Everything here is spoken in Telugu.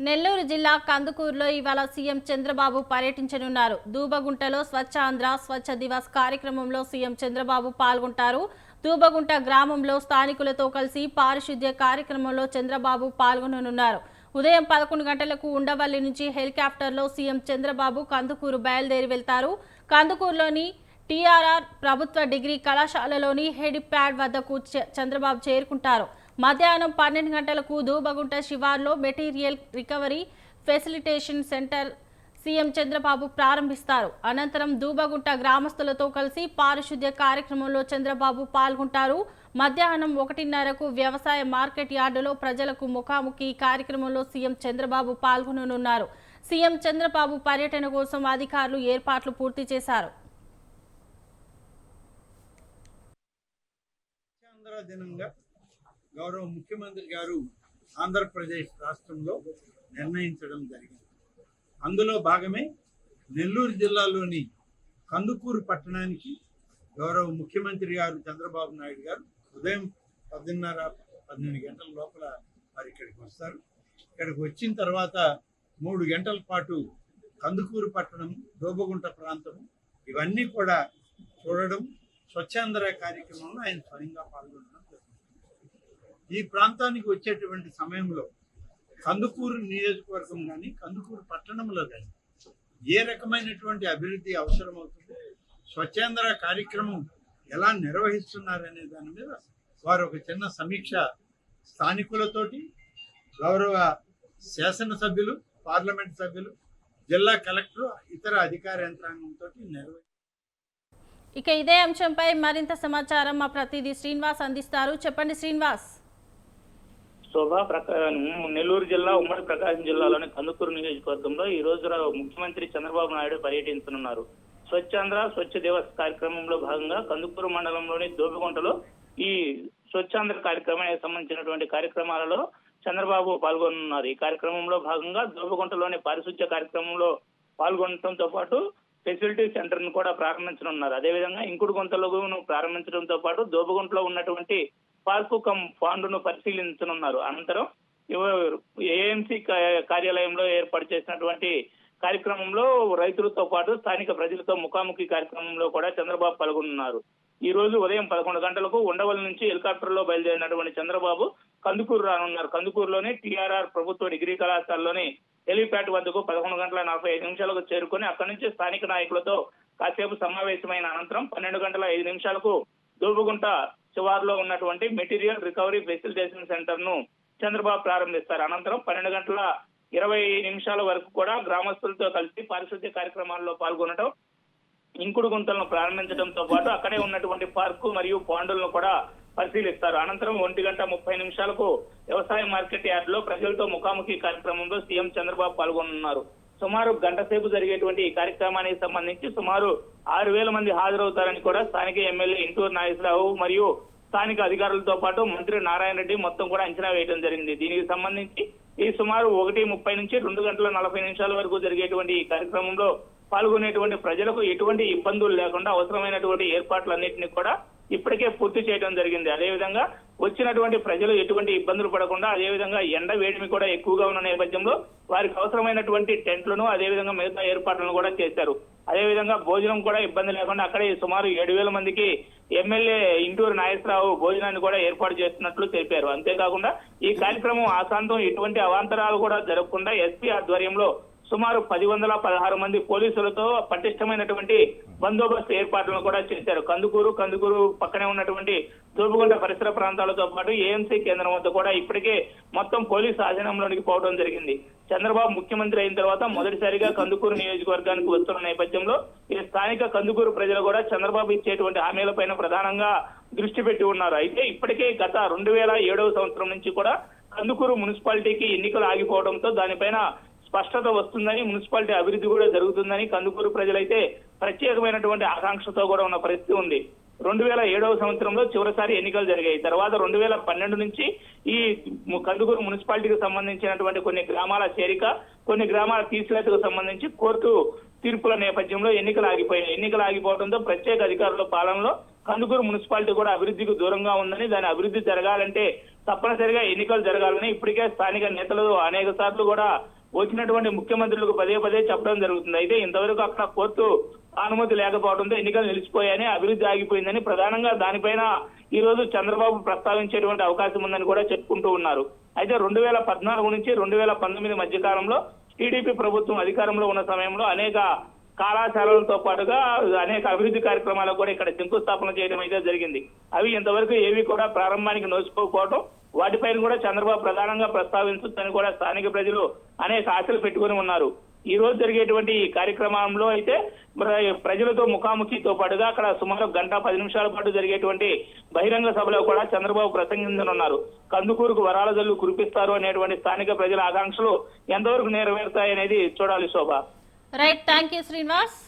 నెల్లూరు జిల్లా కందుకూరులో ఇవాళ సీఎం చంద్రబాబు పర్యటించనున్నారు. దూబగుంటలో స్వచ్ఛ ఆంధ్ర స్వచ్ఛ దివస్ కార్యక్రమంలో సీఎం చంద్రబాబు పాల్గొంటారు. దూబగుంట గ్రామంలో స్థానికులతో కలిసి పారిశుద్ధ్య కార్యక్రమంలో చంద్రబాబు పాల్గొననున్నారు. ఉదయం 11 గంటలకు ఉండవల్లి నుంచి హెలికాప్టర్లో సీఎం చంద్రబాబు కందుకూరు బయలుదేరి వెళ్తారు. కందుకూరులోని టీఆర్ఆర్ ప్రభుత్వ డిగ్రీ కళాశాలలోని హెలిప్యాడ్ వద్దకు చంద్రబాబు చేరుకుంటారు. మధ్యాహ్నం 12 గంటలకు దూబగుంట శివార్లో material recovery facilitation centre CM Chandrababu ప్రారంభిస్తారు. అనంతరం దూబగుంట గ్రామస్తులతో కలిసి పారిశుద్ధ్య కార్యక్రమంలో చంద్రబాబు పాల్గొంటారు. మధ్యాహ్నం 1:30కు వ్యవసాయ మార్కెట్ యార్డులో ప్రజలకు ముఖాముఖి కార్యక్రమంలో సీఎం చంద్రబాబు పాల్గొననున్నారు. సీఎం చంద్రబాబు పర్యటన కోసం అధికారులు ఏర్పాట్లు పూర్తి చేశారు. గౌరవ ముఖ్యమంత్రి గారు ఆంధ్రప్రదేశ్ రాష్ట్రంలో నిర్ణయించడం జరిగింది. అందులో భాగమే నెల్లూరు జిల్లాలోని కందుకూరు పట్టణానికి గౌరవ ముఖ్యమంత్రి గారు చంద్రబాబు నాయుడు గారు ఉదయం 10:30-12 గంటల లోపల వారు ఇక్కడికి వస్తారు. ఇక్కడికి వచ్చిన తర్వాత 3 గంటల పాటు కందుకూరు పట్టణం, దోబగుంట ప్రాంతం ఇవన్నీ కూడా చూడడం, స్వచ్ఛాంధ్ర కార్యక్రమంలో ఆయన స్వయంగా పాల్గొనడం. ఈ ప్రాంతానికి వచ్చేటువంటి సమయంలో కందుకూరు నియోజకవర్గం కానీ కందుకూరు పట్టణంలో కానీ ఏ రకమైనటువంటి అభివృద్ధి అవసరమవుతుంది, స్వచ్ఛాంధ్ర కార్యక్రమం ఎలా నిర్వహిస్తున్నారనే దాని మీద వారు ఒక చిన్న సమీక్ష స్థానికులతోటి, గౌరవ శాసనసభ్యులు, పార్లమెంట్ సభ్యులు, జిల్లా కలెక్టర్, ఇతర అధికార యంత్రాంగంతో ఇక ఇదే అంశంపై మరింత సమాచారం మా ప్రతినిధి శ్రీనివాస్ అందిస్తారు. చెప్పండి శ్రీనివాస్. శోభా నెల్లూరు జిల్లా ఉమ్మడి ప్రకాశం జిల్లాలోని కందుకూరు నియోజకవర్గంలో ఈ రోజు ముఖ్యమంత్రి చంద్రబాబు నాయుడు పర్యటించనున్నారు. స్వచ్ఛాంధ్ర స్వచ్ఛ దివస్ కార్యక్రమంలో భాగంగా కందుకూరు మండలంలోని దోబగుంటలో ఈ స్వచ్ఛాంధ్ర కార్యక్రమానికి సంబంధించినటువంటి కార్యక్రమాలలో చంద్రబాబు పాల్గొనున్నారు. ఈ కార్యక్రమంలో భాగంగా దోబగుంటలోని పారిశుద్ధ్య కార్యక్రమంలో పాల్గొనడంతో పాటు ఫెసిలిటీ సెంటర్ ను కూడా ప్రారంభించనున్నారు. అదేవిధంగా ఇంకుడు గుంతలను ప్రారంభించడంతో పాటు దోబగుంటలో ఉన్నటువంటి పార్కు ఫండ్ను పరిశీలించనున్నారు. అనంతరం ఏఎంసీ కార్యాలయంలో ఏర్పాటు చేసినటువంటి కార్యక్రమంలో రైతులతో పాటు స్థానిక ప్రజలతో ముఖాముఖి కార్యక్రమంలో కూడా చంద్రబాబు పాల్గొన్నారు. ఈ రోజు ఉదయం 11 గంటలకు ఉండవల్లి నుంచి హెలికాప్టర్ లో బయలుదేరినటువంటి చంద్రబాబు కందుకూరు రానున్నారు. కందుకూరులోని టీఆర్ఆర్ ప్రభుత్వ డిగ్రీ కళాశాలలోని హెలిప్యాడ్ వద్దకు 11:45 చేరుకుని అక్కడి నుంచి స్థానిక నాయకులతో కాసేపు సమావేశమైన అనంతరం 12:05 దూబగుంట శివార్లో ఉన్నటువంటి మెటీరియల్ రికవరీ ఫెసిలిటేషన్ సెంటర్ ను చంద్రబాబు ప్రారంభిస్తారు. అనంతరం 12:20 వరకు కూడా గ్రామస్తులతో కలిసి పారిశుద్ధ్య కార్యక్రమాల్లో పాల్గొనడం, ఇంకుడు గుంతలను ప్రారంభించడంతో పాటు అక్కడే ఉన్నటువంటి పార్కు మరియు పాండులను కూడా పరిశీలిస్తారు. అనంతరం 1:30 వ్యవసాయ మార్కెట్ యార్డ్ లో ప్రజలతో ముఖాముఖి కార్యక్రమంలో సీఎం చంద్రబాబు పాల్గొనున్నారు. సుమారు గంట సేపు జరిగేటువంటి ఈ కార్యక్రమానికి సంబంధించి సుమారు 6,000 మంది హాజరవుతారని కూడా స్థానిక ఎమ్మెల్యే ఇంటూరు నాగేశ్వరరావు మరియు స్థానిక అధికారులతో పాటు మంత్రి నారాయణ రెడ్డి మొత్తం కూడా అంచనా వేయడం జరిగింది. దీనికి సంబంధించి ఈ సుమారు 1:30 నుంచి 2:40 వరకు జరిగేటువంటి ఈ కార్యక్రమంలో పాల్గొనేటువంటి ప్రజలకు ఎటువంటి ఇబ్బందులు లేకుండా అవసరమైనటువంటి ఏర్పాట్లన్నింటినీ కూడా ఇప్పటికే పూర్తి చేయడం జరిగింది. అదేవిధంగా వచ్చినటువంటి ప్రజలు ఎటువంటి ఇబ్బందులు పడకుండా, అదేవిధంగా ఎండ వేడిమి కూడా ఎక్కువగా ఉన్న నేపథ్యంలో వారికి అవసరమైనటువంటి టెంట్లను, అదేవిధంగా మిగతా ఏర్పాట్లను కూడా చేశారు. అదేవిధంగా భోజనం కూడా ఇబ్బంది లేకుండా అక్కడే సుమారు 7,000 మందికి ఎమ్మెల్యే ఇంటూరు నాగేశ్వరరావు భోజనాన్ని కూడా ఏర్పాటు చేస్తున్నట్లు తెలిపారు. అంతేకాకుండా ఈ కార్యక్రమం ఆశాంతం ఎటువంటి అవాంతరాలు కూడా జరగకుండా ఎస్పీ ఆధ్వర్యంలో సుమారు 116 మంది పోలీసులతో పటిష్టమైనటువంటి బందోబస్తు ఏర్పాట్లను కూడా చేశారు. కందుకూరు పక్కనే ఉన్నటువంటి దోబగుంట పరిసర ప్రాంతాలతో పాటు ఏఎంసీ కేంద్రం వద్ద కూడా ఇప్పటికే మొత్తం పోలీసు ఆధీనంలోనికి పోవడం జరిగింది. చంద్రబాబు ముఖ్యమంత్రి అయిన తర్వాత మొదటిసారిగా కందుకూరు నియోజకవర్గానికి వస్తున్న నేపథ్యంలో ఈ స్థానిక కందుకూరు ప్రజలు కూడా చంద్రబాబు ఇచ్చేటువంటి హామీలపైన ప్రధానంగా దృష్టి పెట్టి ఉన్నారు. అయితే ఇప్పటికే గత 2007 నుంచి కూడా కందుకూరు మున్సిపాలిటీకి ఎన్నికలు ఆగిపోవడంతో దానిపైన స్పష్టత వస్తుందని, మున్సిపాలిటీ అభివృద్ధి కూడా జరుగుతుందని కందుకూరు ప్రజలైతే ప్రత్యేకమైనటువంటి ఆకాంక్షతో కూడా ఉన్న పరిస్థితి ఉంది. 2007 చివరిసారి ఎన్నికలు జరిగాయి. తర్వాత 2012 నుంచి ఈ కందుకూరు మున్సిపాలిటీకి సంబంధించినటువంటి కొన్ని గ్రామాల చేరిక, కొన్ని గ్రామాల తీసివేతకు సంబంధించి కోర్టు తీర్పుల నేపథ్యంలో ఎన్నికలు ఆగిపోయాయి. ఎన్నికలు ఆగిపోవడంతో ప్రత్యేక అధికారుల పాలనలో కందుకూరు మున్సిపాలిటీ కూడా అభివృద్ధికి దూరంగా ఉందని, దాని అభివృద్ధి జరగాలంటే తప్పనిసరిగా ఎన్నికలు జరగాలని ఇప్పటికే స్థానిక నేతలు అనేక సార్లు కూడా వచ్చినటువంటి ముఖ్యమంత్రులకు పదే పదే చెప్పడం జరుగుతుంది. అయితే ఇంతవరకు అక్కడ కోర్టు అనుమతి లేకపోవడంతో ఎన్నికలు నిలిచిపోయాయని, అభివృద్ధి ఆగిపోయిందని, ప్రధానంగా దానిపైన ఈ రోజు చంద్రబాబు ప్రస్తావించేటువంటి అవకాశం ఉందని కూడా చెప్పుకుంటూ ఉన్నారు. అయితే 2014 నుంచి 2019 మధ్య కాలంలో టీడీపీ ప్రభుత్వం అధికారంలో ఉన్న సమయంలో అనేక కళాశాలలతో పాటుగా అనేక అభివృద్ధి కార్యక్రమాలకు కూడా ఇక్కడ శంకుస్థాపన చేయడం అయితే జరిగింది. అవి ఇంతవరకు ఏవి కూడా ప్రారంభానికి నోచుకోకపోవడం, వాటిపైన కూడా చంద్రబాబు ప్రధానంగా ప్రస్తావించొచ్చని కూడా స్థానిక ప్రజలు అనేక ఆశలు పెట్టుకుని ఉన్నారు. ఈ రోజు జరిగేటువంటి ఈ కార్యక్రమంలో అయితే ప్రజలతో ముఖాముఖితో పాటుగా అక్కడ సుమారు 1:10 నిమిషాల పాటు జరిగేటువంటి బహిరంగ సభలో కూడా చంద్రబాబు ప్రసంగించనున్నారు. కందుకూరుకు వరాల జల్లు కురిపిస్తారు అనేటువంటి స్థానిక ప్రజల ఆకాంక్షలు ఎంతవరకు నెరవేరుతాయనేది చూడాలి Shobha. Right, thank you Srinivas.